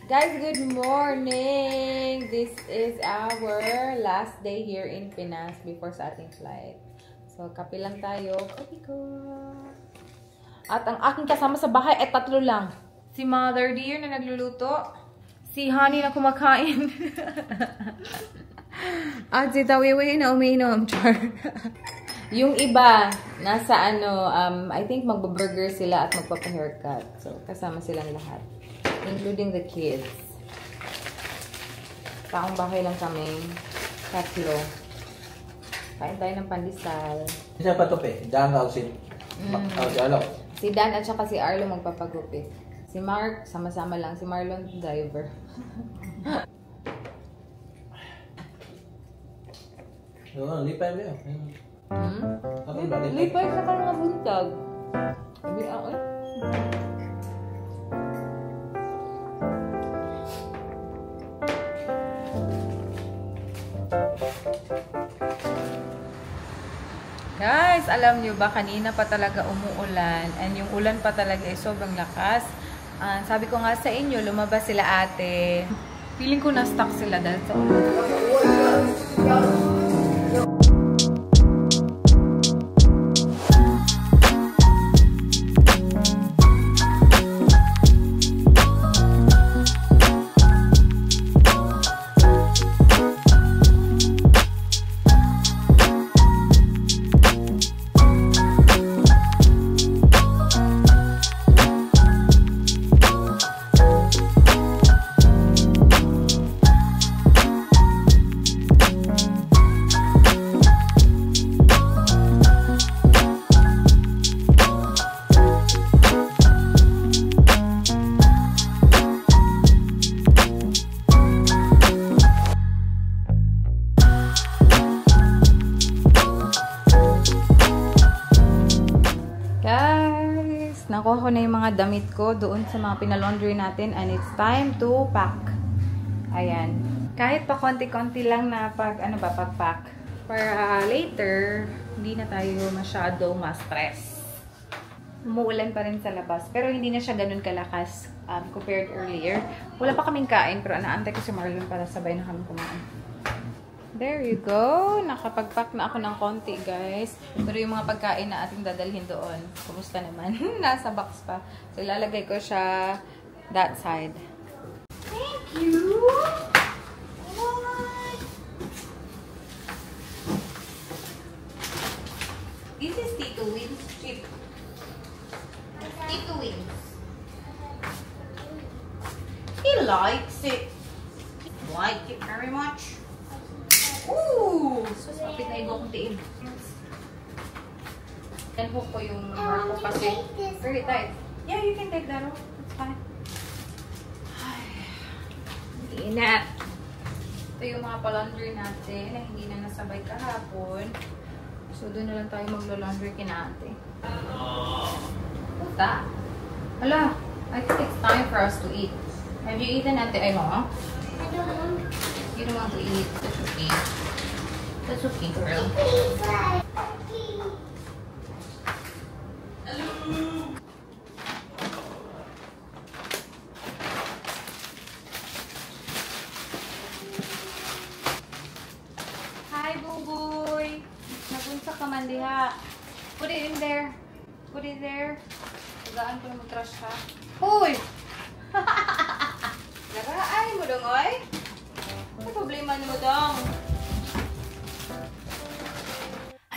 Guys, good morning! This is our last day here in Pinas before sa ating flight. So, kape lang tayo. Kape ko. At ang aking kasama sa bahay ay tatlo lang. Si Mother Dear na nagluluto. Si Honey na kumakain. At si Tawiwi na umiinom. Yung iba, nasa I think magbaburger sila at magpapa-haircut. So, kasama silang lahat. Including the kids. Taong bahay lang kami. Tatlo. Kain tayo ng pandesal. Isa pa to pe. Dan ako si Arlo. Si Dan at saka si Arlo magpapagupit. Si Mark, sama-sama lang. Si Marlon, driver. Lipay mo yun. Lipay sa ka mga buntag. Sabi ako eh. Guys, alam nyo ba, kanina pa talaga umuulan and yung ulan pa talaga ay sobrang lakas. Sabi ko nga sa inyo, lumabas sila ate. Feeling ko na-stuck sila dahil sa ulan. Nakuha ko na yung mga damit ko doon sa mga pinalaundry natin and it's time to pack. Ayan. Kahit pa konti-konti lang na pag-pack. Para later, hindi na tayo masyado ma-stress. Umuulan pa rin sa labas. Pero hindi na siya ganun kalakas compared earlier. Wala pa kaming kain pero naantay ko si Marlon para sabay na kami kumain. There you go. Nakapag-pack na ako ng konti, guys. Pero yung mga pagkain na ating dadalhin doon, kumusta naman? Nasa box pa. So, ilalagay ko siya that side. Thank you! What? This is Tito Wins chip. Tito Wins. He likes it. Like it very much. Ooh! So, sapit na igo akong tiin. Yan hook ko yung mark ko kasi very tight. Yeah, you can take that off. It's fine. Inat. Ito yung mga pa-laundry natin na hindi na nasabay kahapon. So, doon na lang tayo maglo-laundry kina ate. What's that? Hala, I think it's time for us to eat. Have you eaten ate? Ay, mama? I don't want. You don't want to eat. That's okay. That's okay, girl. Hi, Buboy. Nagunsa ka man diha. Put it in there. Put it there. Tagaan ko na mag-trash ka. Uy! Naraay mo dong, oy? Ano problema niyo dong?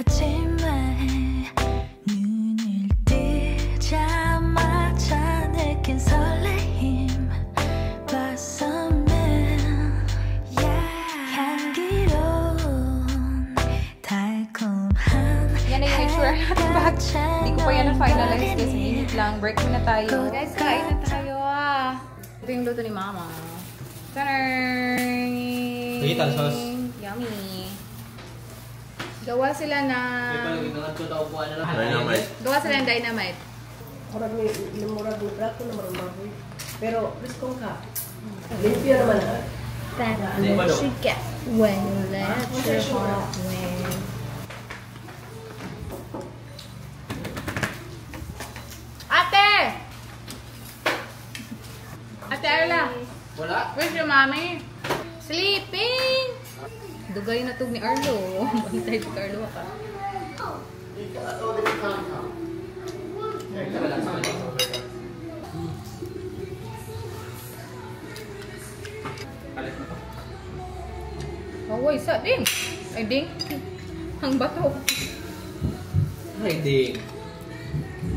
아침에 눈을 뜨자마자 느낀 설레임 Blossoming 향기로운 달콤한 Yan na yung itsura natin back. Hindi ko pa yan na-finalize kasi minute lang. Break muna tayo. Guys, kain na tayo ah. Ito yung luto ni Mama. Tarang! Vegetal sauce. Yummy. Gawa sila na... Dynamite. Gawa sila ng dynamite. Murag ni prato na marumbaboy. Pero, riskong ka. Limpyo naman ha. That's what you get when you let your heart win. Ate! Ate Arla! Wala Where's your mommy? Sleeping! Dugay na tug ni Arlo. Bantay si Carlo ka. Oh, wait, sa ding. Ay, ding. Ang bato. Ay, ding.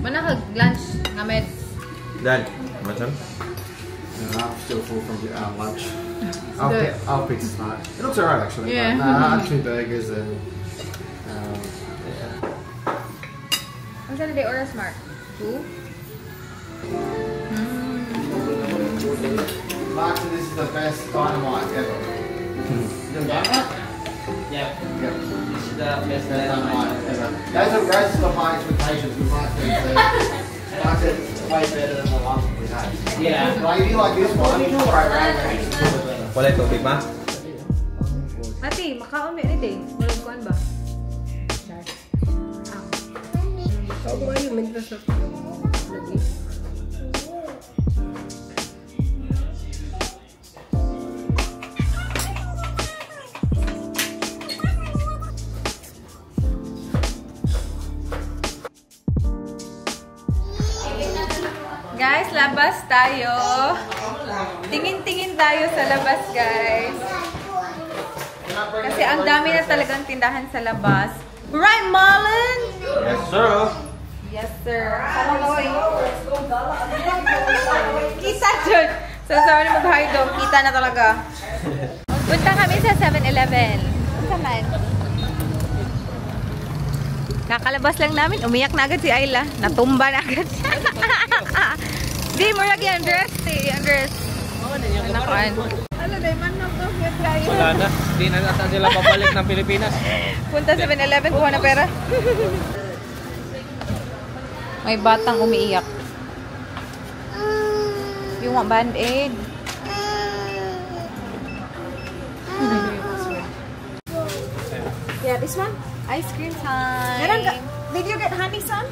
Manahag lunch nga meds. Dad, macam? I'm still full from lunch. Good. I'll pick tonight. It looks alright actually. Yeah. I had 2 burgers and Ang sa day oras, Mark? 2? Mark, this is the best dynamite ever. You got that? Yeah. Yep. This is the best Best dynamite ever. Those are raises of high expectations with Mark. Mark said way better than the last one we had. Yeah. Like if you like this one, you can try it. Wala tubig ma? Ate, makaon may day. Walang kuan ba? Kau ba yung minta sa lagi? Guys, labas tayo. Tingin-tingin tayo sa labas, guys. Kasi ang dami na talagang tindahan sa labas. Right, Marlon? Yes, sir. Yes, sir. Kita, John. So, sabi na mag-hi dog. Kita na talaga. Punta kami sa 7-Eleven. Punta man. Kakalabas lang namin. Umiyak na agad si Ayla. Natumba na agad siya. Di, murag yan. Dress, eh. Ang dress. Nakuan. Ano, day man na to. Wala na. Hindi na nasa sila babalik ng Pilipinas. Punta 7-Eleven. Kuha na pera. May batang umiiyak. You want band-aid? Yeah, this one? Ice cream time. Did you get honey, son?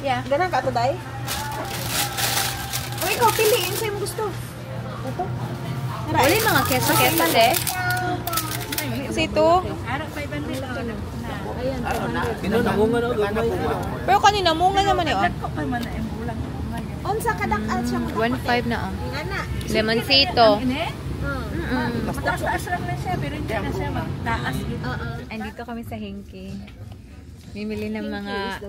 Yeah. Ganun ka ito, day? O ikaw, piliin sa'yo mo gusto. Ito? Wala yung mga keso-keso eh. Kasi ito. Pero kanina, munga naman eh. Unsa kadak at siya 1.5 na oh. Ngana. Lemoncito. Mataas lang na siya, pero hindi na siya magtaas. Andito kami sa Hinky. Mimili ng mga...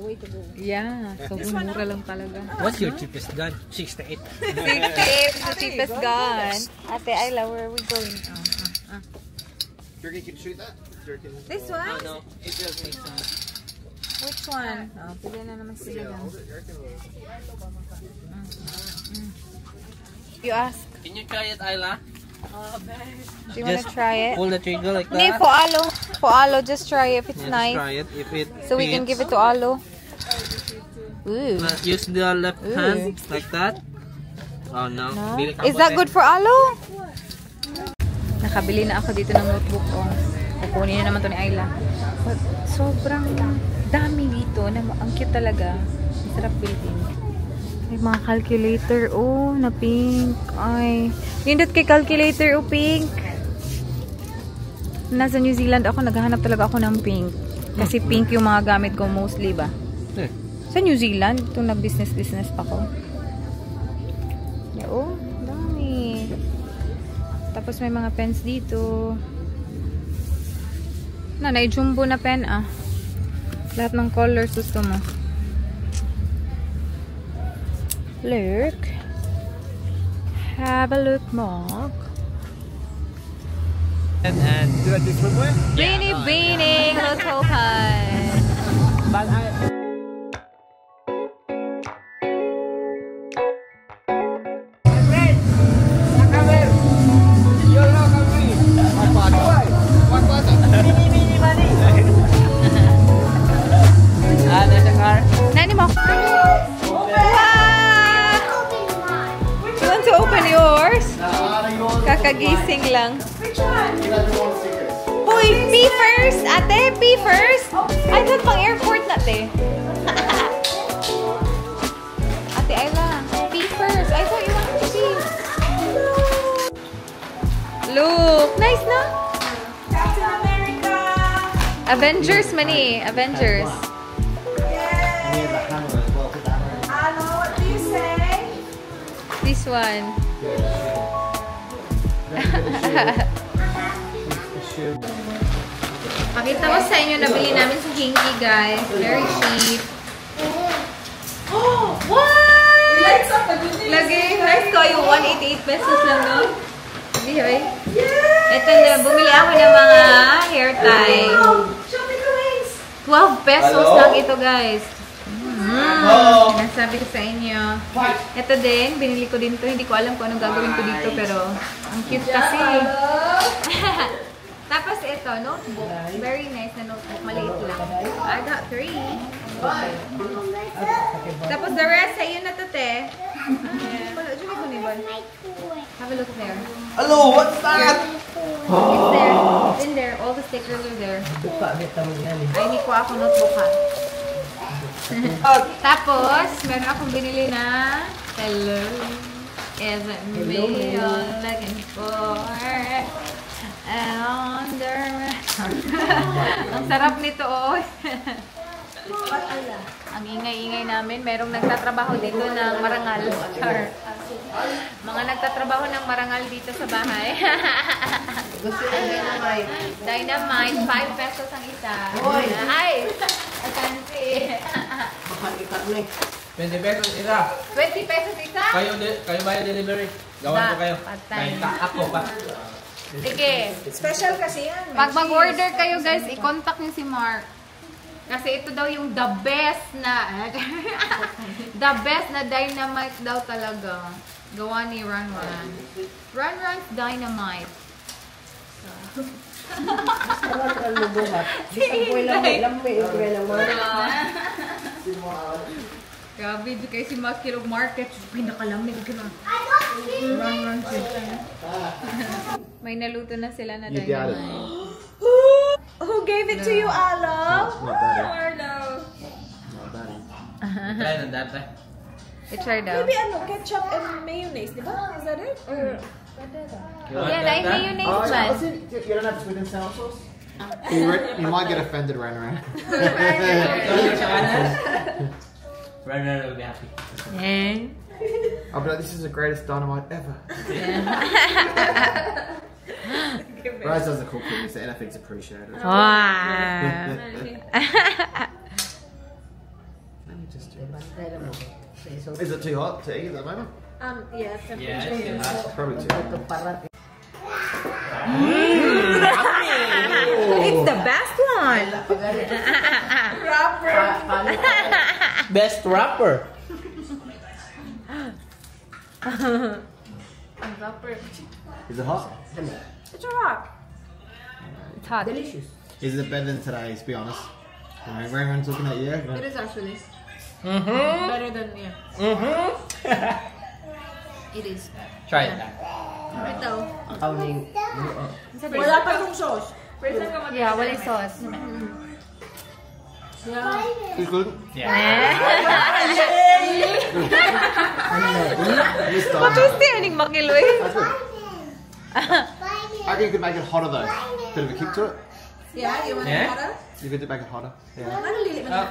Yeah, so mura lang talaga. What's your cheapest gun? 68. 68, the cheapest gun. Ate Ayla, where are we going? Jerky can shoot that? Jerky. This one? No, it just makes sense. Which one? Oh, pili na naman sila lang. You ask. Can you try it, Ayla? Do you want to try it? Pull the trigger like Hindi, that. for Alo. For Alo, just try it if it's Just nice. try it. If it So we can fits. give it to Alo. Ooh. Use the left hand like that. Oh no. No? Bili ka Is po, that eh. good for Alo? Nakabili na ako dito ng notebook. Oh. Kukunin na naman to ni Ayla. But sobrang dami dito. Ang cute talaga. Masarap bilhin. May mga calculator. Oh, na pink. Ay. Nindot kay calculator. Oh, pink. Nasa New Zealand ako. Naghahanap talaga ako ng pink. Kasi pink yung mga gamit ko mostly ba? Eh. Sa New Zealand. Itong nag-business pa ko. Yeah, oh, dami. Tapos may mga pens dito. Nanay, jumbo na pen ah. Lahat ng colors gusto mo. Look. Have a look, Mark. And Do that do swimwear? Beanie Beanie Hotel Pie. but I there's a car. Nani mo? Wow! You want to open yours? Kakagising lang. Uy, pee first! Ate, pee first! I thought pang airport na, te. Ate Ayla, pee first. I thought you wanted to pee. Look! Nice, no? Captain America! Avengers mani. Avengers. Hello, what do you say? This one. Pakita ko sa inyo, nabili namin sa Kinky, guys. Very cheap. Oh! What? Lights up the good Lagi, nice ko yung 188 pesos lang, no? Hindi, hoy. Yeah! Ito na, bumili ako ng mga hair tie. Shopping wings! 12 pesos Hello? lang ito, guys. Nasabi ko sa inyo. Ito din, binili ko din to. Hindi ko alam kung anong gagawin ko dito, pero ang cute kasi. Tapos ito, notebook. Very nice na notebook. Maliit lang. I got 3. Tapos the rest, sa'yo na to, te. Have a look there. Hello, what's that? It's there. It's in there. All the stickers are there. Ay, hindi ko ako notebook, ha. Tapos, meron akong binili na hello. Isn't me all looking for under. Ang sarap nito, oh. Ang ingay-ingay namin. Merong nagtatrabaho dito ng marangal. Mga nagtatrabaho ng marangal dito sa bahay. Gusto yung dynamite. Dynamite, 5 pesos ang isa. Ay! Fancy. Bakal ikarne. 20 pesos isa. 20 pesos isa? Kayo bayad delivery. Gawan ko kayo. Patay. Ako pa. Sige. Special kasi yan. Pag mag-order kayo, guys, i-contact niyo si Mark. Kasi ito daw yung the best na the best na dynamite daw talaga. Gawa ni Ranran. Ranran's Dynamite. Sarap ang lubuhat. Bisang ko lamay yung kaya naman. Grabe, di kayo si Makilog Market. Pinakalamig ka na. Ranran siya. May naluto na sila na dynamite. Who gave it to you, Alo? Not daddy. Arlo. Not daddy. Try na dati. I-try daw. Maybe ano, ketchup and mayonnaise, di ba? Is that it? Or... Yeah, like mayonnaise Oh, man. you don't have sweet and sour sauce? You might get offended right around. Runner will be happy. Yeah. I'll be like, this is the greatest dynamite ever. Rose doesn't cook for me, so anything's appreciated. Wow. Is it too hot to eat at the moment? Yeah, Yeah. Probably too hot. It's the best one. Best rapper. Is it hot? It's a rock. It's hot. Delicious. Is it better than today's, be honest? Everyone's looking at you. It is actually. Better than, yeah. It is. Try it. Ito. Kauning. Wala pa yung sauce. Yeah, walang sauce. Yeah. It's good. Yeah. This time. Matusti, aning makiloy. That's good. I think you could make it hotter though. Bit of a kick to it. Yeah, you want Yeah? water? You could make it hotter. Yeah. Ano lili mo?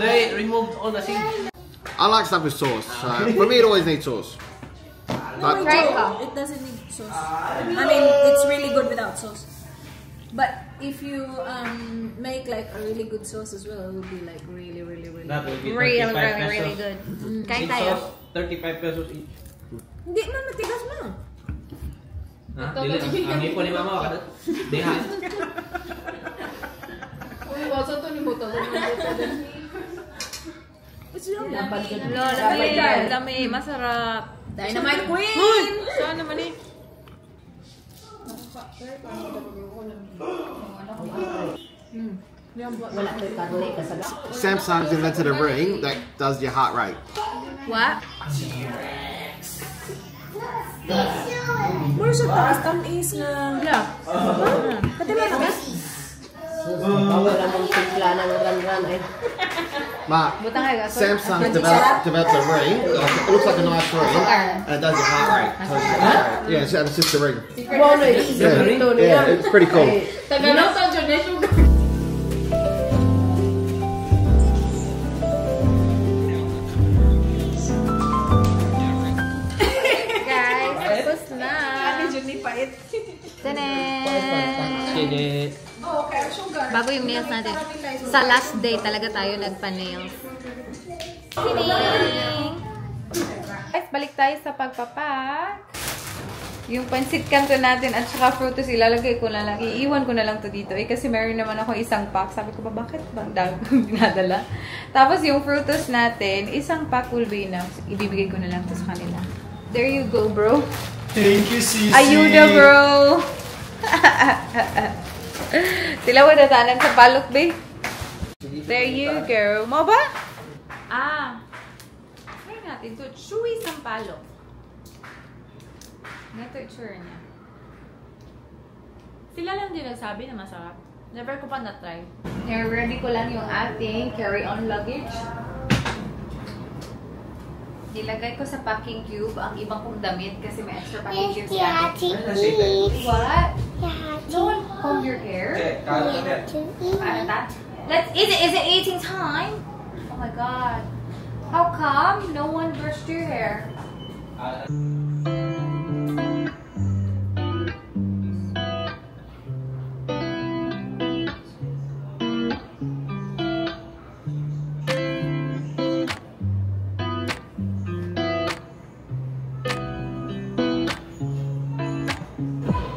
They removed all the seeds. I like stuff with sauce. So for me, it always needs sauce. But Try ko. It doesn't need sauce. I mean, it's really good without sauce. But if you make like a really good sauce as well, it will be like really, really, really That will good. be 35 Really, pesos. really good. Kain Seed tayo. sauce, 35 pesos each. Hindi man, matigas mo. Dili, ang ipon ni mama, kada. Deha. It's yummy. No, lami, masarap. Dynamite Queen! Saan naman eh? Wala ko karne kasama. Samsung's invented a ring that does your heart rate. What? More sa taas, tamis nga. Yeah. Pati ba tamis? Bawal lang mong timpla ng ran-ran ay. Mark, Butang ay gaso. Samsung developed a ring. It looks like a nice ring, and it does your heart rate. Yeah, it's just a ring. Mono Yeah, it's pretty cool. Tagalog sa Joneshu. Guys, tapos na. Pait. Tanan! Bago yung nails natin. Sa last day talaga tayo nagpa-nails. Kidding! Guys, balik tayo sa pagpapak. Yung pansit canton natin at saka frutos ilalagay ko na lang. Iiwan ko na lang to dito. Kasi meron naman ako isang pack. Sabi ko ba, bakit bang dami kong dinadala? Tapos yung frutos natin, isang pack will be enough. Ibibigay ko na lang to sa kanila. There you go, bro. Thank you, Sisi. Ayuda, bro. Sila wadatanan sa palok, babe. There you go. Mo ba? Try natin to. Chewy sampalok. Ito itsura niya. Sila lang din nagsabi na masarap. Never ko pa na-try. Here, ready ko lang yung ating carry-on luggage. Nilagay ko sa packing cube ang ibang kong damit kasi may extra packing cube sa akin. What? No one comb your hair? Is it eating time? Oh my god. How come no one brushed your hair?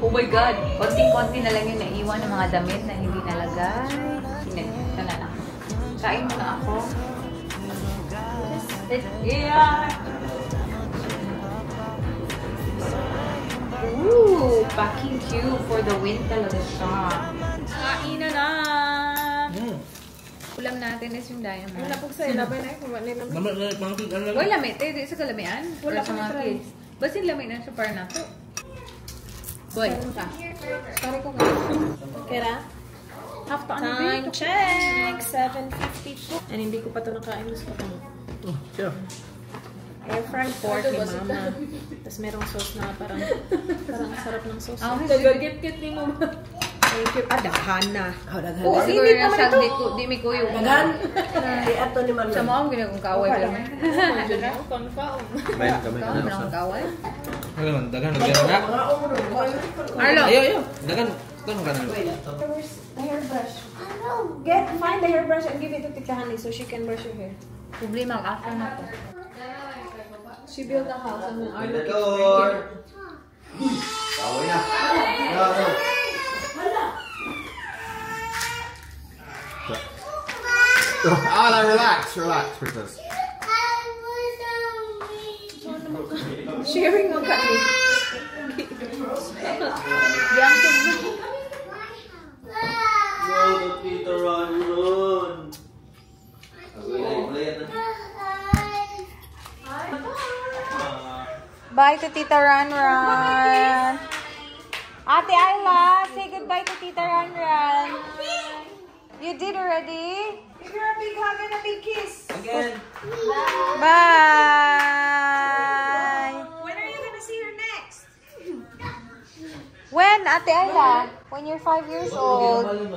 Oh my God! Konting-konti na lang yung naiwan ng mga damit na hindi nalagay. Ito na lang. Kain mo na ako. Yeah! Ooh! Packing cube for the win talaga siya. Kain na na! Ulam natin is yung diamond. Wala po sa ilaban ay kung ano naman. Wala, lamit. Eh, di sa kalamian. Wala sa mga kids. Basta yung lamit na sa par na to. Boy. Sorry ko nga. Kera? Half to Time check! 7:52. And hindi ko pa ito nakain. Gusto ko ito. Oh, yeah. Air fried pork ni Mama. Tapos merong sauce na parang sarap ng sauce. Oh, Tagagit-git ni Mama. Thank you. Dahan na. Oo, siguro na siya. Di mi kuyo. Dagan. Di ato ni Mama. Sa mga ginagong kaway pa naman. Confirm. Kaway na akong kaway. Ano naman, dagan, nagyan na. Arlo! Ayaw. Dagan, dagan ka na. The hairbrush. Find the hairbrush and give it to Tita Honey so she can brush your hair. Problema ang after na to. She built a house and Open the door. Bawal na. No. Oh, relax, princess. sharing mo kami. Tita Ron. Bye to Tita Ran. Ate Ayla, say goodbye to Tita Ran. You did already? Give her a big hug and a big kiss. Again. Bye. When are you gonna see her next? When, Ate Ayla? When you're 5 years old. When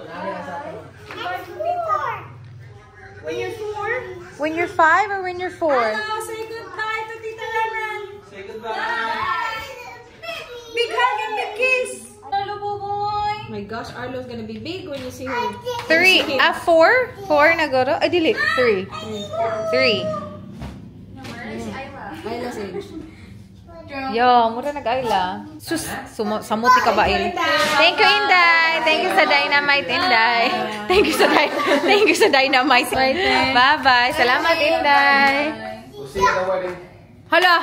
you're 4? When you're 5 or when you're 4? Hello, say goodbye to Tita Ran. Say goodbye. Big hug and big kiss. Hello, boy. My gosh, Arlo's gonna be big when you see her. 3. 4? 4 na goro? Ay, dili. 3. 3. Ayla's age. Yo, mura nag-ayla. Sus, samuti ka ba eh? Thank you, Inday. Thank you sa Dynamite, Inday. Thank you sa Dynamite. Bye-bye. Salamat, Inday. We'll see you at the wedding. Hala!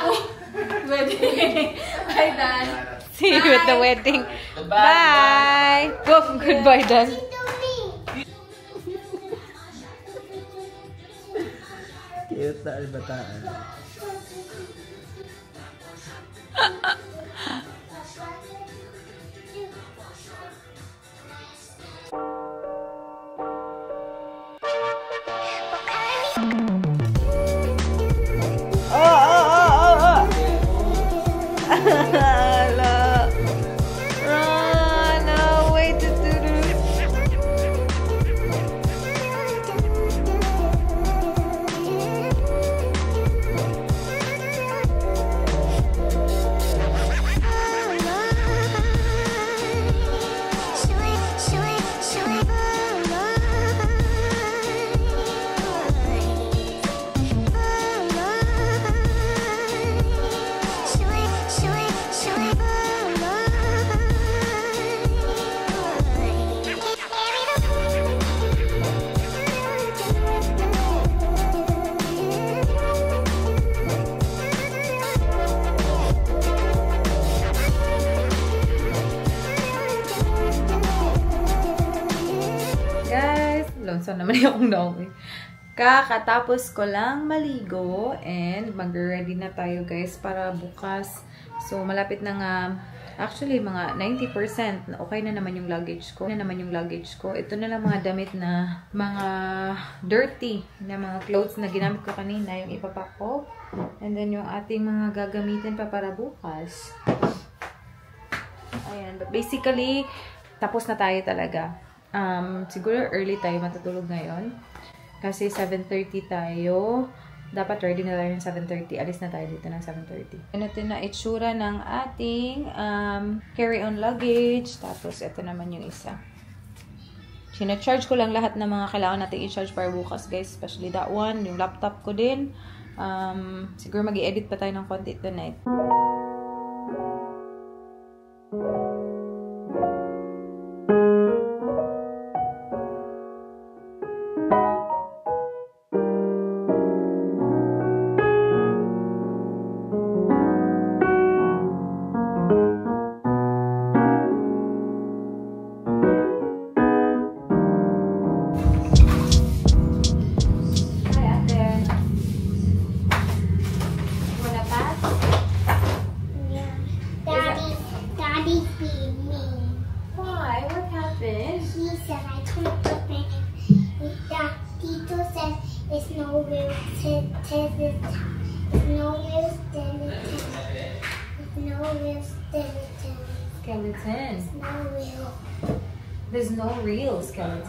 Hi, Dan. See you at the wedding. Bye! Go, goodbye, Dan. Cute na albataan. Lonson naman yung dong. Kakatapos ko lang maligo and mag-ready na tayo guys para bukas. So malapit na nga, actually mga 90% okay na naman yung luggage ko. Ito na lang mga damit na mga dirty na mga clothes na ginamit ko kanina, yung ipapack ko. And then yung ating mga gagamitin pa para bukas. Ayan, but basically tapos na tayo talaga. Siguro early tayo matutulog ngayon. Kasi 7:30 tayo. Dapat ready na tayo ng 7:30. Alis na tayo dito ng 7:30. Ito na itsura ng ating carry-on luggage. Tapos ito naman yung isa. Sina-charge ko lang lahat ng mga kailangan natin i-charge para bukas guys. Especially that one. Yung laptop ko din. Siguro mag-i-edit pa tayo ng konti tonight. Skeleton. There's no real skeleton.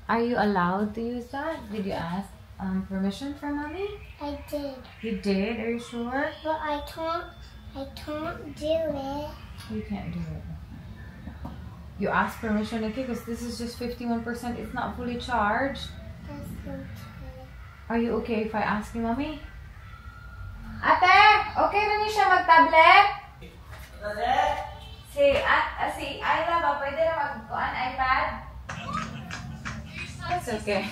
Are you allowed to use that? Did you ask permission from mommy? I did. You did? Are you sure? But I can't do it. You can't do it. You asked permission, okay? Because this is just 51%. It's not fully charged. That's okay. Are you okay if I ask you, mommy? Ate, okay na niya siya mag-tablet? Si Ayla ba pwede na mag-on iPad? That's okay.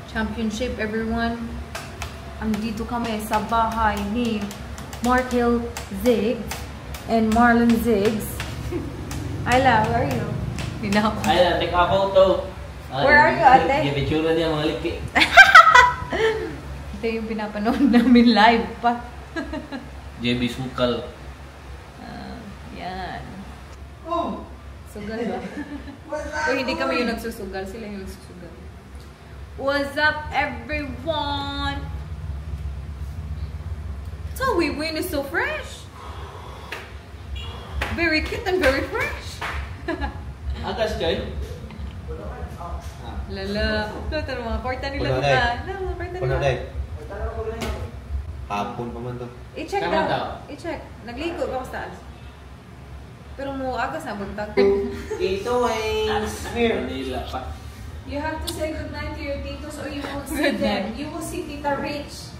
Championship, everyone. Andito kami sa bahay ni Markel Ziggs and Marlon Ziggs. Ayla, where are you? Ayla, take a photo. Where are you, ate? Yung picture niya mga liki. Ito yung pinapanood namin live pa. JB Sukal. Yan. Sugal ba? O hindi kami yung nagsusugal. Sila yung nagsusugal. What's up, everyone? So we win is so fresh. Very cute and very fresh. Agas kayo? Lala. Ito mga kwarta nila Puno diba? na Mga kwarta Puno nila. na hapon pa man to. I-check Tama daw. daw. I-check. Nagligo ba ako sa taas? Pero mo agas na buntag. Ito ay Manila pa. You have to say goodnight to your titos or you will see them. You will see Tita Rich.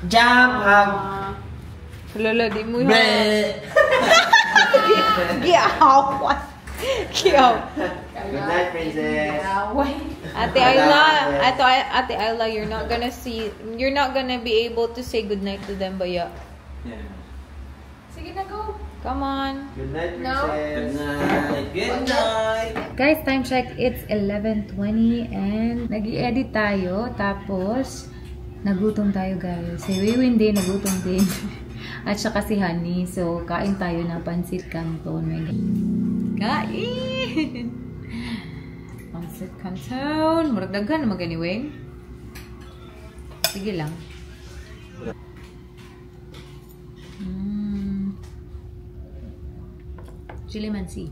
Jump hug. Lala, di mo yun. Giyaw. Giyaw. Good night, princess. Ate Ayla, you're not gonna be able to say goodnight to them, baya. Sige na, go. Come on. Good night, No. princess. Good night. Good night. Guys, time check. It's 11:20 and nag-i-edit tayo. Tapos, nagutom tayo guys. Si Wiwin din, nagutom din. At saka si Honey. So, kain tayo na pancit canton. May kain! Pancit canton. Muragdaghan naman ganiwing. Sige lang. Chili mansi.